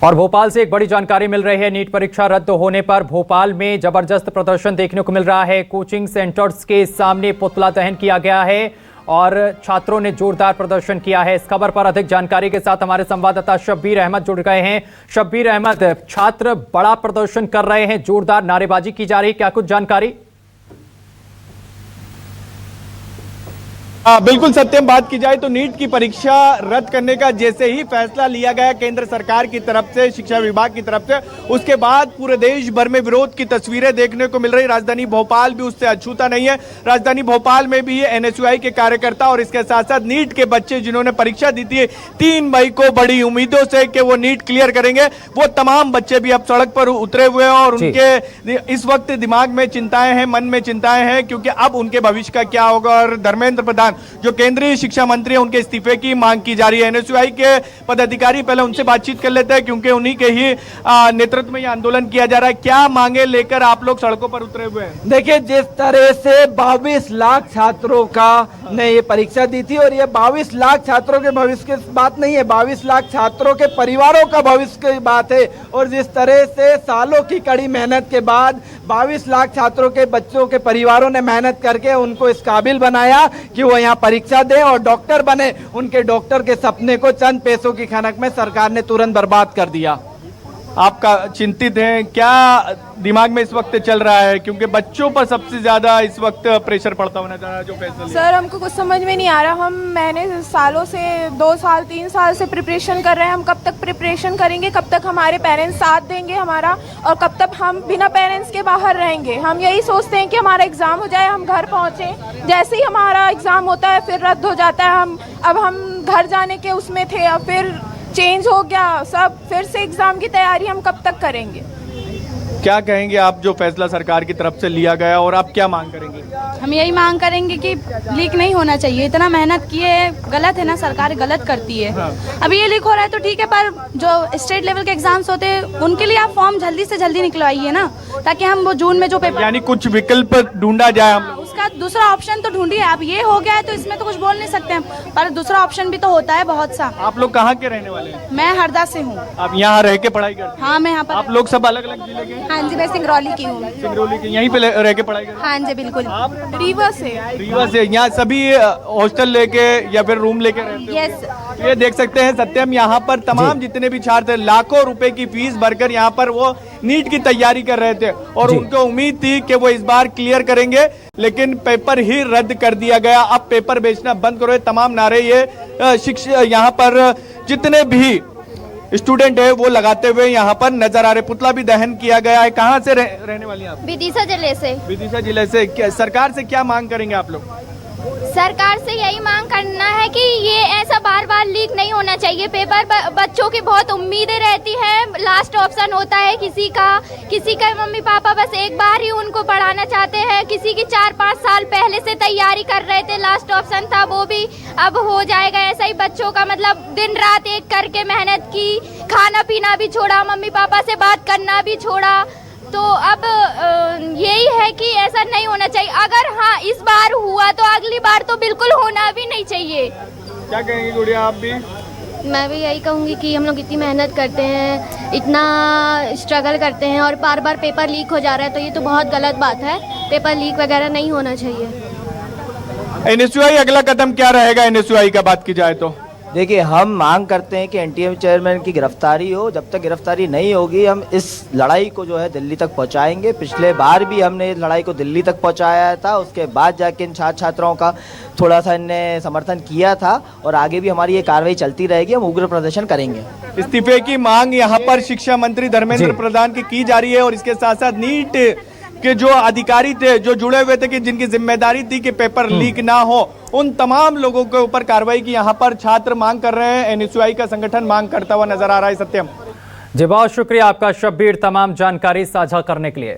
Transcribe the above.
और भोपाल से एक बड़ी जानकारी मिल रही है। नीट परीक्षा रद्द होने पर भोपाल में जबरदस्त प्रदर्शन देखने को मिल रहा है। कोचिंग सेंटर्स के सामने पुतला दहन किया गया है और छात्रों ने जोरदार प्रदर्शन किया है। इस खबर पर अधिक जानकारी के साथ हमारे संवाददाता शब्बीर अहमद जुड़ गए हैं। शब्बीर अहमद, छात्र बड़ा प्रदर्शन कर रहे हैं, जोरदार नारेबाजी की जा रही है, क्या कुछ जानकारी? बिल्कुल सत्यम, बात की जाए तो नीट की परीक्षा रद्द करने का जैसे ही फैसला लिया गया केंद्र सरकार की तरफ से, शिक्षा विभाग की तरफ से, उसके बाद पूरे देश भर में विरोध की तस्वीरें देखने को मिल रही। राजधानी भोपाल भी उससे अछूता नहीं है। राजधानी भोपाल में भी एनएसयूआई के कार्यकर्ता और इसके साथ साथ नीट के बच्चे जिन्होंने परीक्षा दी थी 3 मई को बड़ी उम्मीदों से कि वो नीट क्लियर करेंगे, वो तमाम बच्चे भी अब सड़क पर उतरे हुए हैं और उनके इस वक्त दिमाग में चिंताएं हैं, मन में चिंताएं हैं, क्योंकि अब उनके भविष्य का क्या होगा। और धर्मेंद्र प्रधान जो केंद्रीय शिक्षा मंत्री हैं, उनके इस्तीफे की मांग की जा रही है। एनएसयूआई के पदाधिकारी, पहले उनसे बातचीत कर लेते हैं क्योंकि उन्हीं के ही नेतृत्व में यह आंदोलन किया जा रहा है। क्या मांगे लेकर आप लोग सड़कों पर उतरे हुए हैं? देखिए, जिस तरह से 22 लाख छात्रों का ने ये परीक्षा दी थी, और ये 22 लाख छात्रों के भविष्य की बात नहीं है, 22 लाख छात्रों के परिवारों का भविष्य की बात है। और जिस तरह से सालों की कड़ी मेहनत के बाद 22 लाख छात्रों के बच्चों के परिवारों ने मेहनत करके उनको इस काबिल बनाया कि वो यहाँ परीक्षा दें और डॉक्टर बने, उनके डॉक्टर के सपने को चंद पैसों की खनक में सरकार ने तुरंत बर्बाद कर दिया। आपका चिंतित हैं, क्या दिमाग में इस वक्त चल रहा है? क्योंकि बच्चों पर सबसे ज्यादा इस वक्त प्रेशर पड़ता होना चाहिए जो फैसला लिया। सर, हमको कुछ समझ में नहीं आ रहा। मैंने सालों से 2 साल 3 साल से प्रिपरेशन कर रहे हैं। हम कब तक प्रिपरेशन करेंगे? कब तक हमारे पेरेंट्स साथ देंगे हमारा? और कब तक हम बिना पेरेंट्स के बाहर रहेंगे? हम यही सोचते हैं कि हमारा एग्जाम हो जाए, हम घर पहुंचे। जैसे ही हमारा एग्जाम होता है फिर रद्द हो जाता है। अब हम घर जाने के उसमें थे, अब फिर चेंज हो गया सब, फिर से एग्जाम की तैयारी हम कब तक करेंगे? क्या कहेंगे आप जो फैसला सरकार की तरफ से लिया गया, और आप क्या मांग करेंगे? हम यही मांग करेंगे कि लीक नहीं होना चाहिए। इतना मेहनत किए, गलत है ना, सरकार गलत करती है। अभी ये लीक हो रहा है तो ठीक है, पर जो स्टेट लेवल के एग्जाम्स होते हैं उनके लिए आप फॉर्म जल्दी से जल्दी निकलवाइए ना, ताकि हम वो जून में जो पेपर, यानी कुछ विकल्प ढूंढा जाए। हम उसका दूसरा ऑप्शन तो ढूंढिए। अब ये हो गया है तो इसमें तो कुछ बोल नहीं सकते हम, पर दूसरा ऑप्शन भी तो होता है बहुत सा। आप लोग कहाँ के रहने वाले हैं? मैं हरदा से हूँ। आप यहाँ रह के पढ़ाई करते हैं? हाँ, मैं यहाँ पर। आप लोग सब अलग अलग जिले के? हाँ जी, मैं सिंगरौली की हूँ। सिंगरौली की, यहीं पे रह के पढ़ाई करते हैं? हाँ जी, बिल्कुल। आप रीवा से। रीवा से। यहाँ सभी हॉस्टल लेके या फिर रूम लेके रहते हैं? यस। ये देख सकते हैं सत्यम, यहाँ पर तमाम जितने भी छात्र लाखों रुपए की फीस भरकर यहाँ पर वो नीट की तैयारी कर रहे थे और उनको उम्मीद थी कि वो इस बार क्लियर करेंगे, लेकिन पेपर ही रद्द कर दिया गया। अब पेपर बेचना बंद करो, तमाम नारे ये शिक्षा यहाँ पर जितने भी स्टूडेंट है वो लगाते हुए यहाँ पर नजर आ रहे। पुतला भी दहन किया गया है। कहाँ से रहने वाली हैं आप? विदिशा जिले से। विदिशा जिले से। सरकार से क्या मांग करेंगे आप लोग? सरकार से यही मांग करना है कि ये ऐसा बार बार लीक नहीं होना चाहिए पेपर। बच्चों की बहुत उम्मीदें रहती हैं, लास्ट ऑप्शन होता है किसी का मम्मी पापा बस एक बार ही उनको पढ़ाना चाहते हैं, किसी की 4-5 साल पहले से तैयारी कर रहे थे, लास्ट ऑप्शन था, वो भी अब हो जाएगा। ऐसा ही बच्चों का मतलब दिन रात एक करके मेहनत की, खाना पीना भी छोड़ा, मम्मी पापा से बात करना भी छोड़ा। तो अब यही है कि ऐसा नहीं होना चाहिए। अगर हाँ इस बार हुआ तो अगली बार तो बिल्कुल होना भी नहीं चाहिए। क्या कहेंगी गुड़िया आप भी? मैं भी यही कहूँगी कि हम लोग इतनी मेहनत करते हैं, इतना स्ट्रगल करते हैं और बार बार पेपर लीक हो जा रहा है, तो ये तो बहुत गलत बात है। पेपर लीक वगैरह नहीं होना चाहिए। एनएसयूआई अगला कदम क्या रहेगा? एनएसयूआई का बात की जाए तो देखिए, हम मांग करते हैं कि एनटीए चेयरमैन की गिरफ्तारी हो। जब तक गिरफ्तारी नहीं होगी हम इस लड़ाई को जो है दिल्ली तक पहुंचाएंगे। पिछले बार भी हमने इस लड़ाई को दिल्ली तक पहुंचाया था, उसके बाद जाके इन छात्र छात्राओं का थोड़ा सा इनने समर्थन किया था, और आगे भी हमारी ये कार्रवाई चलती रहेगी। हम उग्र प्रदर्शन करेंगे। इस्तीफे की मांग यहाँ पर शिक्षा मंत्री धर्मेंद्र प्रधान की जा रही है, और इसके साथ साथ नीट के जो अधिकारी थे, जो जुड़े हुए थे, कि जिनकी जिम्मेदारी थी कि पेपर लीक ना हो, उन तमाम लोगों के ऊपर कार्रवाई की यहाँ पर छात्र मांग कर रहे हैं। एनएसयूआई का संगठन मांग करता हुआ नजर आ रहा है। सत्यम जी, बहुत शुक्रिया आपका शब्बीर, तमाम जानकारी साझा करने के लिए।